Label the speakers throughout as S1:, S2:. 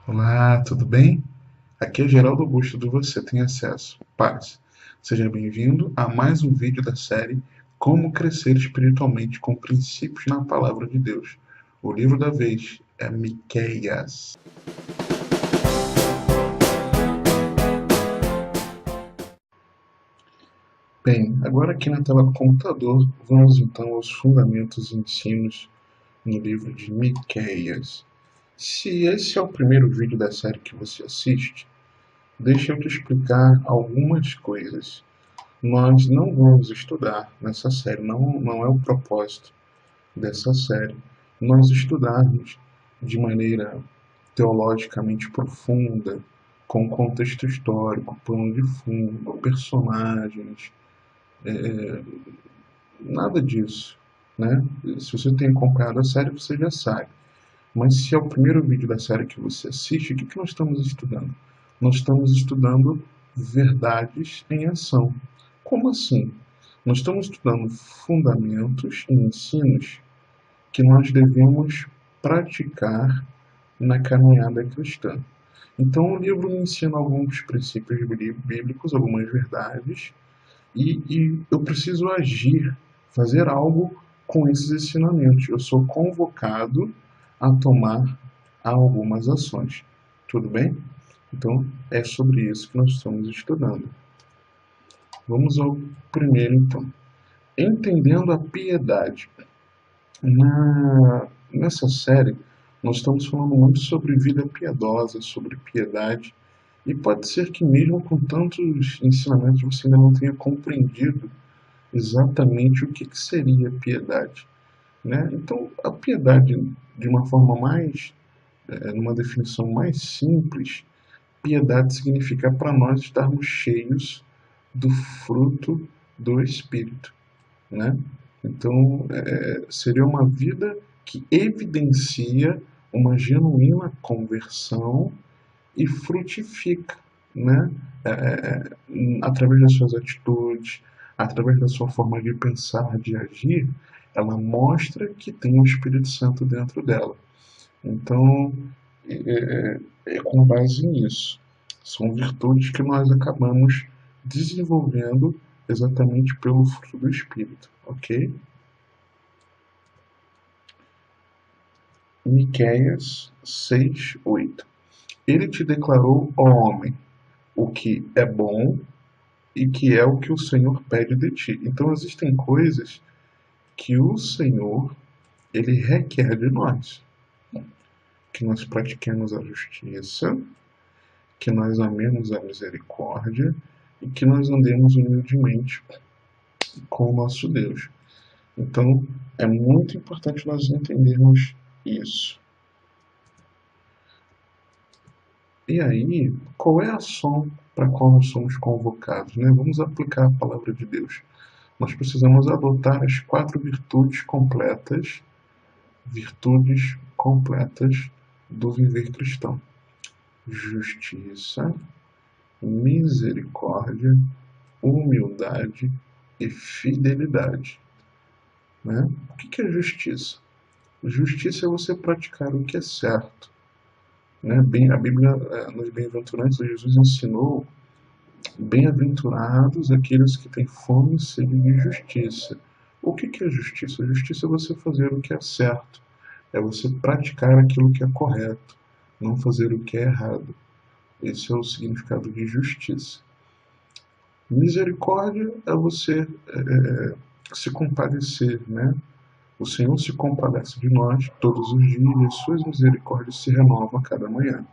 S1: Olá, tudo bem? Aqui é Geraldo Augusto do Você Tem Acesso. Paz. Seja bem-vindo a mais um vídeo da série Como Crescer Espiritualmente com Princípios na Palavra de Deus. O livro da vez é Miqueias. Bem, agora aqui na tela do computador, vamos então aos fundamentos e ensinos no livro de Miqueias. Se esse é o primeiro vídeo da série que você assiste, deixa eu te explicar algumas coisas. Nós não vamos estudar nessa série, não é o propósito dessa série, nós estudarmos de maneira teologicamente profunda, com contexto histórico, plano de fundo, personagens, nada disso, né? Se você tem acompanhado a série, você já sabe. Mas se é o primeiro vídeo da série que você assiste, o que nós estamos estudando? Nós estamos estudando verdades em ação. Como assim? Nós estamos estudando fundamentos e ensinos que nós devemos praticar na caminhada cristã. Então, o livro me ensina alguns princípios bíblicos, algumas verdades, e eu preciso agir, fazer algo com esses ensinamentos. Eu sou convocado a tomar algumas ações. Tudo bem? Então, é sobre isso que nós estamos estudando. Vamos ao primeiro, então. Entendendo a piedade. Nessa série, nós estamos falando muito sobre vida piedosa, sobre piedade, e pode ser que mesmo com tantos ensinamentos você ainda não tenha compreendido exatamente o que seria piedade, né? Então, a piedade, de uma forma mais, numa definição mais simples, piedade significa para nós estarmos cheios do fruto do Espírito, né? Então, seria uma vida que evidencia uma genuína conversão e frutifica, né? Através das suas atitudes, através da sua forma de pensar, de agir, ela mostra que tem o Espírito Santo dentro dela. Então, é com base nisso. São virtudes que nós acabamos desenvolvendo exatamente pelo fruto do Espírito, ok? Miqueias 6:8. Ele te declarou, ó homem, o que é bom e que é o que o Senhor pede de ti. Então existem coisas que o Senhor ele requer de nós, que nós pratiquemos a justiça, que nós amemos a misericórdia e que nós andemos humildemente com o nosso Deus. Então é muito importante nós entendermos isso. E aí, qual é a ação para a qual nós somos convocados, né? Vamos aplicar a palavra de Deus. Nós precisamos adotar as 4 virtudes completas do viver cristão: justiça, misericórdia, humildade e fidelidade, né? O que é justiça? Justiça é você praticar o que é certo, né? A Bíblia, nos Bem-aventuranças, Jesus ensinou: bem-aventurados aqueles que têm fome e sede de justiça. O que é justiça? Justiça é você fazer o que é certo, é você praticar aquilo que é correto, não fazer o que é errado. Esse é o significado de justiça. Misericórdia é você se compadecer, né? O Senhor se compadece de nós todos os dias e as suas misericórdias se renovam a cada manhã.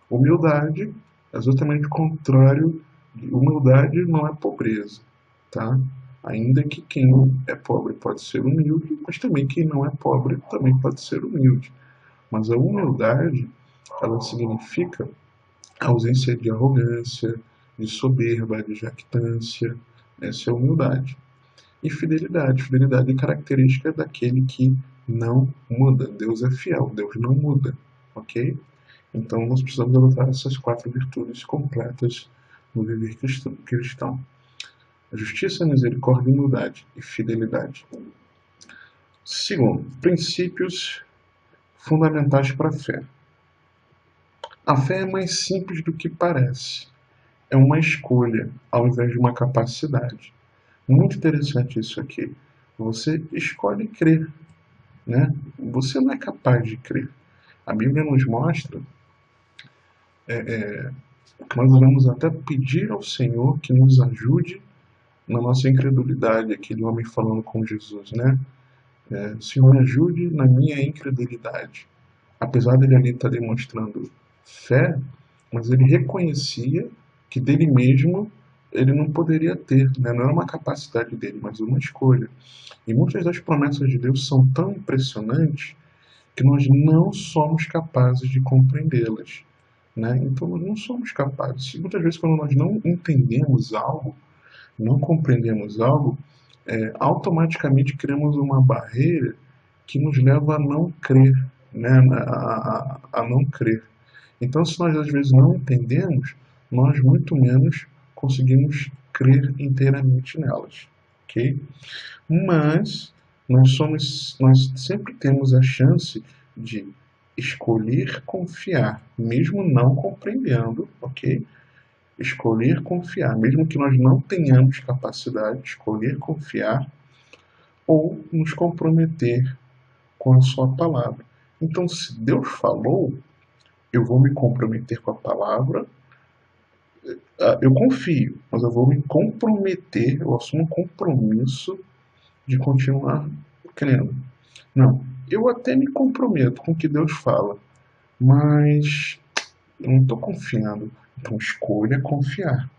S1: Humildade é exatamente o contrário. Humildade não é pobreza, tá? Ainda que quem é pobre pode ser humilde, mas também quem não é pobre também pode ser humilde. Mas a humildade, ela significa a ausência de arrogância, de soberba, de jactância. Essa é a humildade. E fidelidade. Fidelidade é característica daquele que não muda. Deus é fiel, Deus não muda, ok? Então nós precisamos adotar essas 4 virtudes completas no viver cristão: justiça, misericórdia, humildade e fidelidade. Segundo, princípios fundamentais para a fé. A fé é mais simples do que parece. É uma escolha, ao invés de uma capacidade. Muito interessante isso aqui. Você escolhe crer, né? Você não é capaz de crer. A Bíblia nos mostra que nós devemos até pedir ao Senhor que nos ajude na nossa incredulidade. Aquele homem falando com Jesus, né? Senhor, ajude na minha incredulidade. Apesar dele ali estar demonstrando fé, mas ele reconhecia que dele mesmo ele não poderia ter, né? Não era uma capacidade dele, mas uma escolha. E muitas das promessas de Deus são tão impressionantes que nós não somos capazes de compreendê-las, né? Então nós não somos capazes. E muitas vezes quando nós não entendemos algo, não compreendemos algo, automaticamente criamos uma barreira que nos leva a não crer, né? A não crer. Então, se nós às vezes não entendemos, nós muito menos conseguimos crer inteiramente nelas, ok? Mas nós sempre temos a chance de escolher confiar, mesmo não compreendendo, ok? Escolher confiar, mesmo que nós não tenhamos capacidade de escolher confiar ou nos comprometer com a sua palavra. Então, se Deus falou, eu vou me comprometer com a palavra. Eu confio, mas eu vou me comprometer, eu assumo um compromisso de continuar crendo. Não, eu até me comprometo com o que Deus fala, mas eu não estou confiando. Então escolha confiar,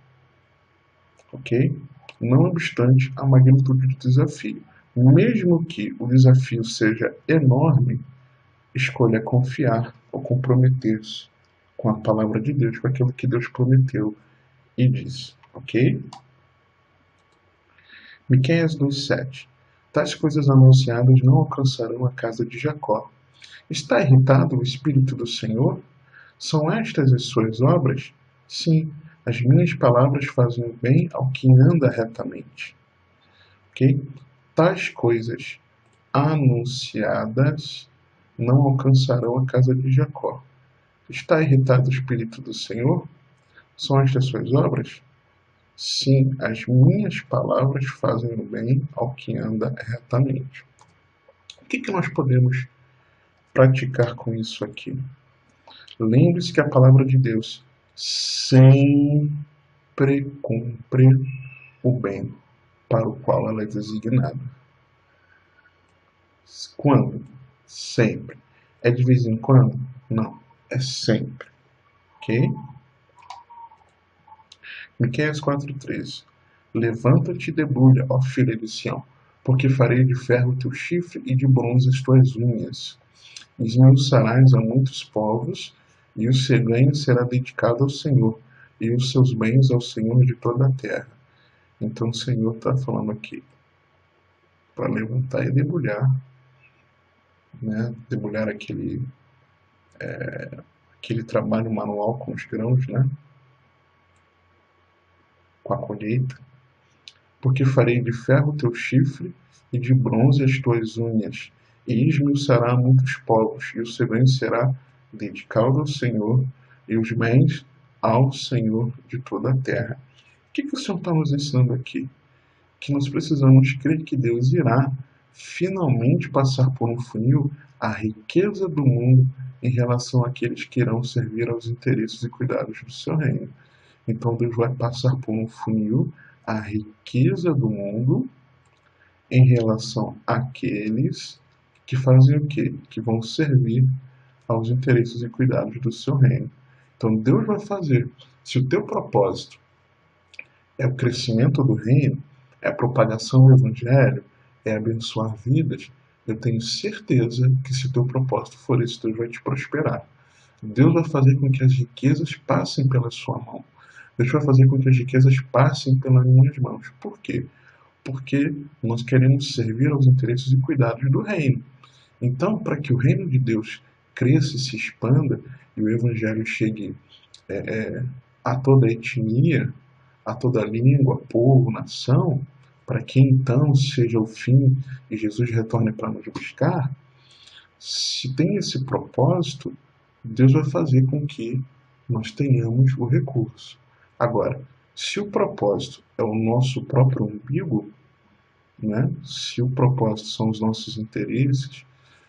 S1: ok? Não obstante a magnitude do desafio. Mesmo que o desafio seja enorme, escolha confiar ou comprometer-se com a palavra de Deus, com aquilo que Deus prometeu e disse, ok? Miqueias 2:7. Tais coisas anunciadas não alcançarão a casa de Jacó. Está irritado o Espírito do Senhor? São estas as suas obras? Sim, as minhas palavras fazem o bem ao que anda retamente. Ok? Tais coisas anunciadas não alcançarão a casa de Jacó. Está irritado o Espírito do Senhor? São estas suas obras? Sim, as minhas palavras fazem o bem ao que anda retamente. O que nós podemos praticar com isso aqui? Lembre-se que a palavra de Deus sempre cumpre o bem para o qual ela é designada. Quando? Sempre. É de vez em quando? Não. É sempre. Ok? Miqueias 4:13. Levanta-te e debulha, ó filha de Sião, porque farei de ferro teu chifre e de bronze as tuas unhas. Esmiuçarás a muitos povos, e o seu ganho será dedicado ao Senhor, e os seus bens ao Senhor de toda a terra. Então o Senhor está falando aqui para levantar e debulhar, né? Debulhar aquele trabalho manual com os grãos, né? Com a colheita. Porque farei de ferro teu chifre e de bronze as tuas unhas, e esmiuçará muitos povos, e o seu bem será dedicado ao Senhor, e os bens ao Senhor de toda a terra. O que o Senhor está nos ensinando aqui? Que nós precisamos crer que Deus irá finalmente passar por um funil a riqueza do mundo em relação àqueles que irão servir aos interesses e cuidados do seu reino. Então Deus vai passar por um funil a riqueza do mundo em relação àqueles que fazem o quê? Que vão servir aos interesses e cuidados do seu reino. Então Deus vai fazer, se o teu propósito é o crescimento do reino, é a propagação do evangelho, é abençoar vidas, eu tenho certeza que se o teu propósito for esse, Deus vai te prosperar. Deus vai fazer com que as riquezas passem pela sua mão. Deus vai fazer com que as riquezas passem pelas minhas mãos. Por quê? Porque nós queremos servir aos interesses e cuidados do reino. Então, para que o reino de Deus cresça e se expanda e o evangelho chegue a toda a etnia, a toda a língua, povo, nação, para que então seja o fim e Jesus retorne para nos buscar, se tem esse propósito, Deus vai fazer com que nós tenhamos o recurso. Agora, se o propósito é o nosso próprio umbigo, né? Se o propósito são os nossos interesses,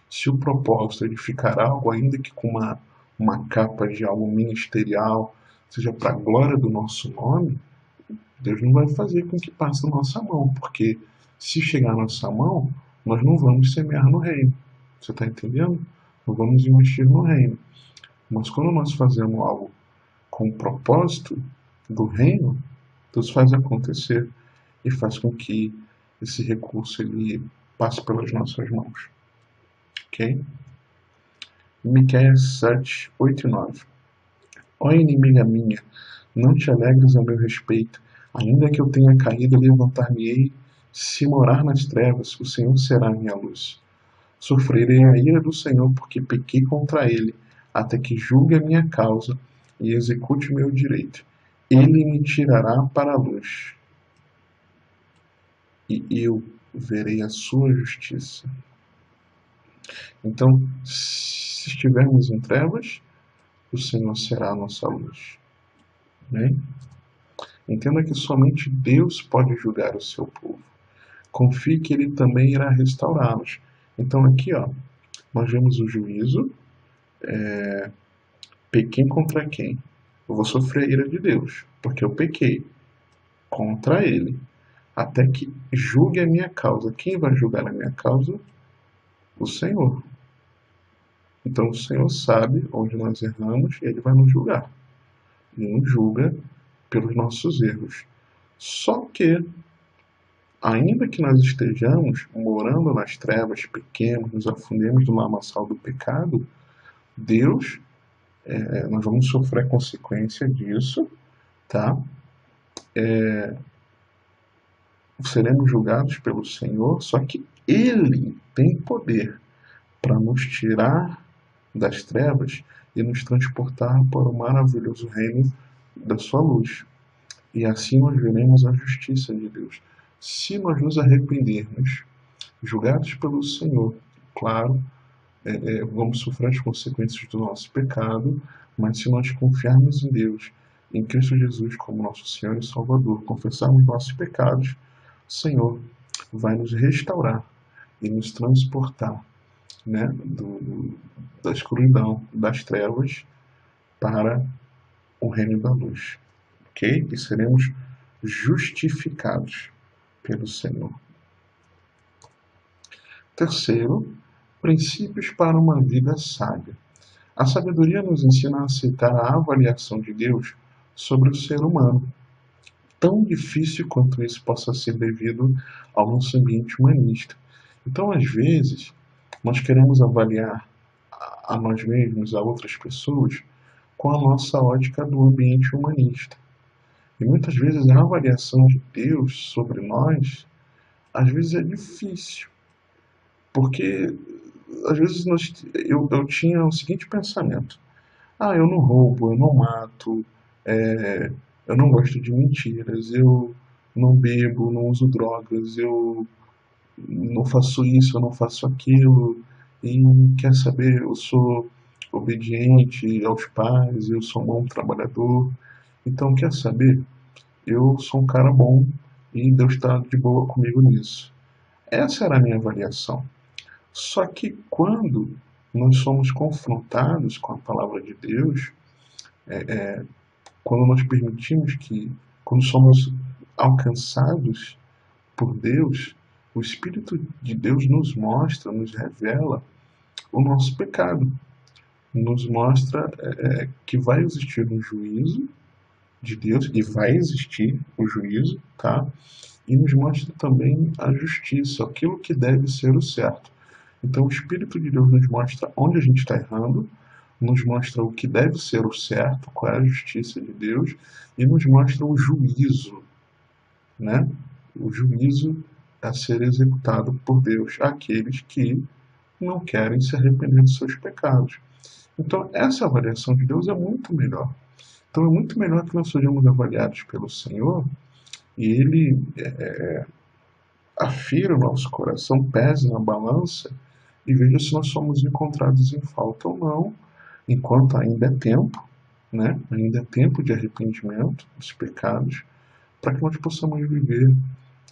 S1: se o propósito é edificar algo, ainda que com uma capa de algo ministerial, seja para a glória do nosso nome, Deus não vai fazer com que passe na nossa mão, porque se chegar na nossa mão, nós não vamos semear no reino. Você está entendendo? Não vamos investir no reino. Mas quando nós fazemos algo com o propósito do reino, Deus faz acontecer e faz com que esse recurso ele passe pelas nossas mãos. Ok? Miqueias 7, 8 e 9. Ó inimiga minha, não te alegres a meu respeito, ainda que eu tenha caído, levantar-me-ei. Se morar nas trevas, o Senhor será a minha luz. Sofrerei a ira do Senhor, porque pequei contra ele, até que julgue a minha causa e execute o meu direito. Ele me tirará para a luz, e eu verei a sua justiça. Então, se estivermos em trevas, o Senhor será a nossa luz. Né? Entenda que somente Deus pode julgar o seu povo. Confie que Ele também irá restaurá-los. Então aqui, ó, nós vemos o juízo. Pequei contra quem? Eu vou sofrer a ira de Deus, porque eu pequei contra Ele, até que julgue a minha causa. Quem vai julgar a minha causa? O Senhor. Então o Senhor sabe onde nós erramos e Ele vai nos julgar. Ele nos julga pelos nossos erros. Só que, ainda que nós estejamos morando nas trevas, pequemos, nos afundemos no lamaçal do pecado, Deus, nós vamos sofrer a consequência disso, tá? Seremos julgados pelo Senhor, só que Ele tem poder para nos tirar das trevas e nos transportar para o maravilhoso reino da sua luz. E assim nós veremos a justiça de Deus. Se nós nos arrependermos, julgados pelo Senhor, claro, vamos sofrer as consequências do nosso pecado, mas se nós confiarmos em Deus, em Cristo Jesus como nosso Senhor e Salvador, confessarmos nossos pecados, o Senhor vai nos restaurar e nos transportar, né, da escuridão, das trevas, para o reino da luz. Ok? E seremos justificados pelo Senhor. Terceiro, princípios para uma vida sábia. A sabedoria nos ensina a aceitar a avaliação de Deus sobre o ser humano, tão difícil quanto isso possa ser devido ao nosso ambiente humanista. Então, às vezes, nós queremos avaliar a nós mesmos, a outras pessoas, com a nossa ótica do ambiente humanista. E muitas vezes a avaliação de Deus sobre nós, às vezes é difícil. Porque, às vezes, eu tinha o seguinte pensamento. Eu não roubo, eu não mato, eu não gosto de mentiras, eu não bebo, não uso drogas, eu não faço isso, eu não faço aquilo. E quer saber, eu sou obediente aos pais, eu sou um bom trabalhador. Então, quer saber? Eu sou um cara bom e Deus está de boa comigo nisso. Essa era a minha avaliação. Só que quando nós somos confrontados com a palavra de Deus, quando nós permitimos quando somos alcançados por Deus, o Espírito de Deus nos mostra, nos revela o nosso pecado. Nos mostra que vai existir um juízo de Deus, e vai existir o juízo, tá? E nos mostra também a justiça, aquilo que deve ser o certo. Então o Espírito de Deus nos mostra onde a gente está errando, nos mostra o que deve ser o certo, qual é a justiça de Deus, e nos mostra o juízo, né? O juízo a ser executado por Deus àqueles que não querem se arrepender dos seus pecados. Então essa avaliação de Deus é muito melhor. Então é muito melhor que nós sejamos avaliados pelo Senhor e Ele afira o nosso coração, pese na balança e veja se nós somos encontrados em falta ou não, enquanto ainda é tempo, né? Ainda é tempo de arrependimento dos pecados, para que nós possamos viver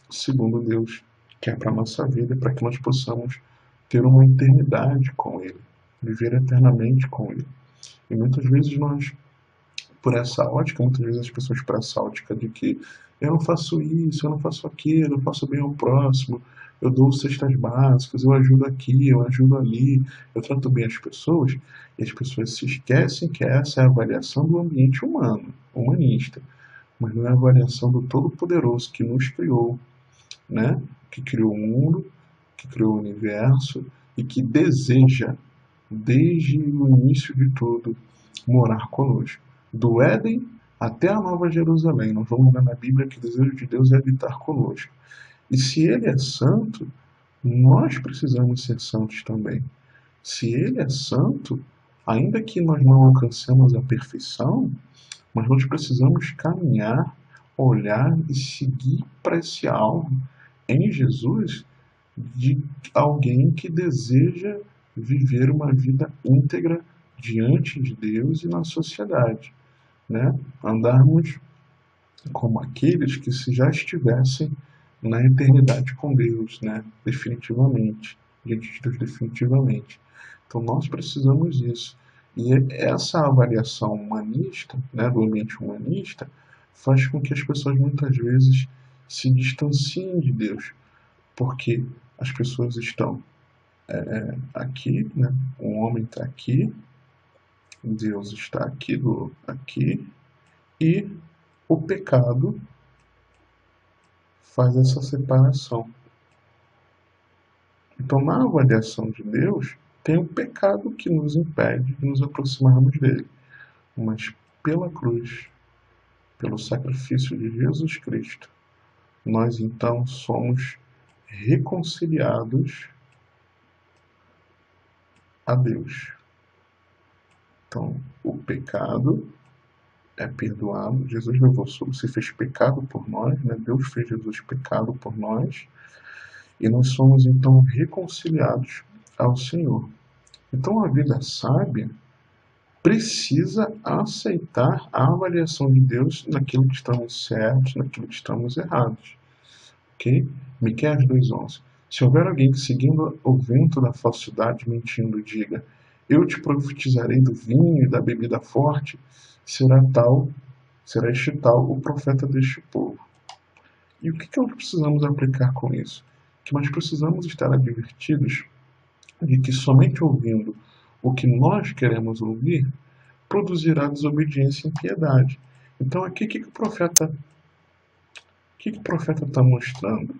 S1: segundo Deus quer para a nossa vida, para que nós possamos ter uma eternidade com Ele, viver eternamente com Ele. E muitas vezes nós, por essa ótica, muitas vezes as pessoas por essa ótica de que eu não faço isso, eu não faço aquilo, eu faço bem ao próximo, eu dou cestas básicas, eu ajudo aqui, eu ajudo ali, eu trato bem as pessoas, e as pessoas se esquecem que essa é a avaliação do ambiente humano, humanista, mas não é a avaliação do Todo-Poderoso que nos criou, né? Que criou o mundo, que criou o universo e que deseja, desde o início de tudo, morar conosco. Do Éden até a Nova Jerusalém, nós vamos ver na Bíblia que o desejo de Deus é habitar conosco. E se Ele é santo, nós precisamos ser santos também. Se Ele é santo, ainda que nós não alcancemos a perfeição, mas nós precisamos caminhar, olhar e seguir para esse alvo em Jesus de alguém que deseja viver uma vida íntegra diante de Deus e na sociedade, né? Andarmos como aqueles que se já estivessem na eternidade com Deus, né? Definitivamente, diante de Deus definitivamente. Então nós precisamos disso. E essa avaliação humanista, né, do ambiente humanista, faz com que as pessoas muitas vezes se distanciem de Deus, porque as pessoas estão aqui, né? O homem está aqui, Deus está aqui, e o pecado faz essa separação. Então, na avaliação de Deus, tem o pecado que nos impede de nos aproximarmos dele. Mas pela cruz, pelo sacrifício de Jesus Cristo, nós então somos reconciliados a Deus. Então, o pecado é perdoado. Jesus levou sobre si, fez pecado por nós, né? Deus fez Jesus pecado por nós, e nós somos então reconciliados ao Senhor. Então, a vida sábia precisa aceitar a avaliação de Deus naquilo que estamos certos, naquilo que estamos errados. Ok? Miqueias 2:11. Se houver alguém que, seguindo o vento da falsidade, mentindo, diga: eu te profetizarei do vinho e da bebida forte, será este tal o profeta deste povo. E o que nós precisamos aplicar com isso? Que nós precisamos estar advertidos de que somente ouvindo o que nós queremos ouvir produzirá desobediência e impiedade. Então aqui o que o profeta está mostrando?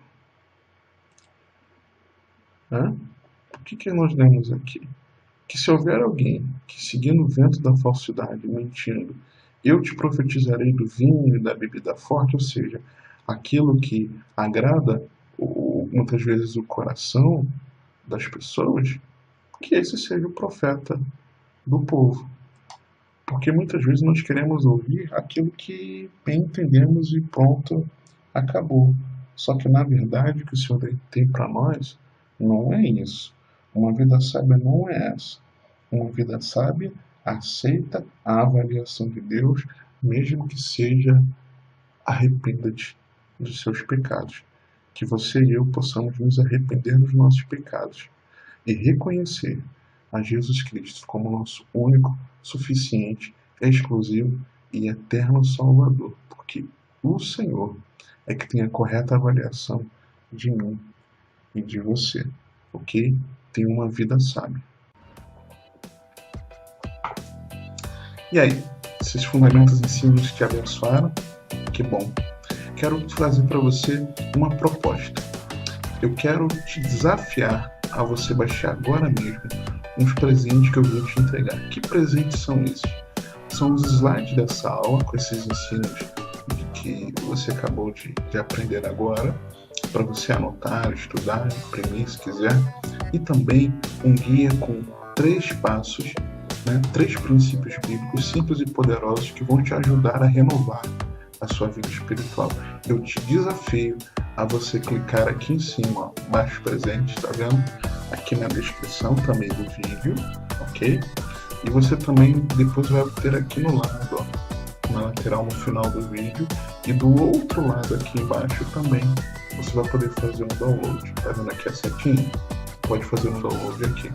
S1: O que nós lemos aqui? Que se houver alguém que, seguindo o vento da falsidade, mentindo, eu te profetizarei do vinho e da bebida forte, ou seja, aquilo que agrada muitas vezes o coração das pessoas, que esse seja o profeta do povo. Porque muitas vezes nós queremos ouvir aquilo que bem entendemos e pronto, acabou. Só que na verdade o que o Senhor tem para nós não é isso. Uma vida sábia não é essa. Uma vida sábia aceita a avaliação de Deus, mesmo que seja arrependa-te dos seus pecados. Que você e eu possamos nos arrepender dos nossos pecados e reconhecer a Jesus Cristo como nosso único, suficiente, exclusivo e eterno Salvador. Porque o Senhor é que tem a correta avaliação de mim e de você. Ok? Tem uma vida sábia. E aí, esses fundamentos e ensinos te abençoaram? Que bom! Quero trazer para você uma proposta. Eu quero te desafiar a você baixar agora mesmo uns presentes que eu vou te entregar. Que presentes são esses? São os slides dessa aula, com esses ensinos que você acabou de aprender agora, para você anotar, estudar, imprimir se quiser, e também um guia com 3 passos, 3 princípios bíblicos simples e poderosos que vão te ajudar a renovar a sua vida espiritual. Eu te desafio a você clicar aqui em cima, ó, baixe presente, tá vendo? Aqui na descrição também do vídeo, ok? E você também depois vai ter aqui no lado, ó, na lateral, no final do vídeo, e do outro lado aqui embaixo também você vai poder fazer um download. Tá vendo aqui a setinha? Pode fazer um download aqui.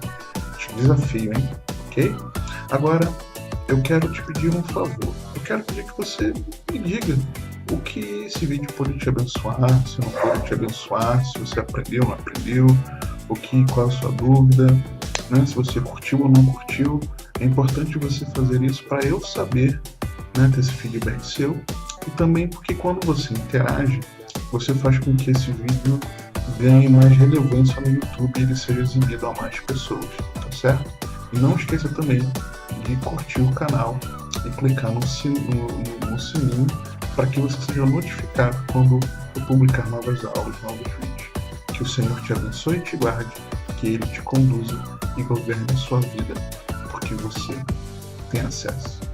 S1: Te desafio, hein? Ok? Agora, eu quero te pedir um favor. Eu quero pedir que você me diga o que esse vídeo pode te abençoar, se não pode te abençoar, se você aprendeu ou não aprendeu, qual é a sua dúvida, né? Se você curtiu ou não curtiu. É importante você fazer isso para eu saber, né, ter esse feedback seu. E também porque quando você interage, você faz com que esse vídeo ganhe mais relevância no YouTube e ele seja exibido a mais pessoas, tá certo? E não esqueça também de curtir o canal e clicar no sininho para que você seja notificado quando eu publicar novas aulas, novos vídeos. Que o Senhor te abençoe e te guarde, que Ele te conduza e governe a sua vida, porque você tem acesso.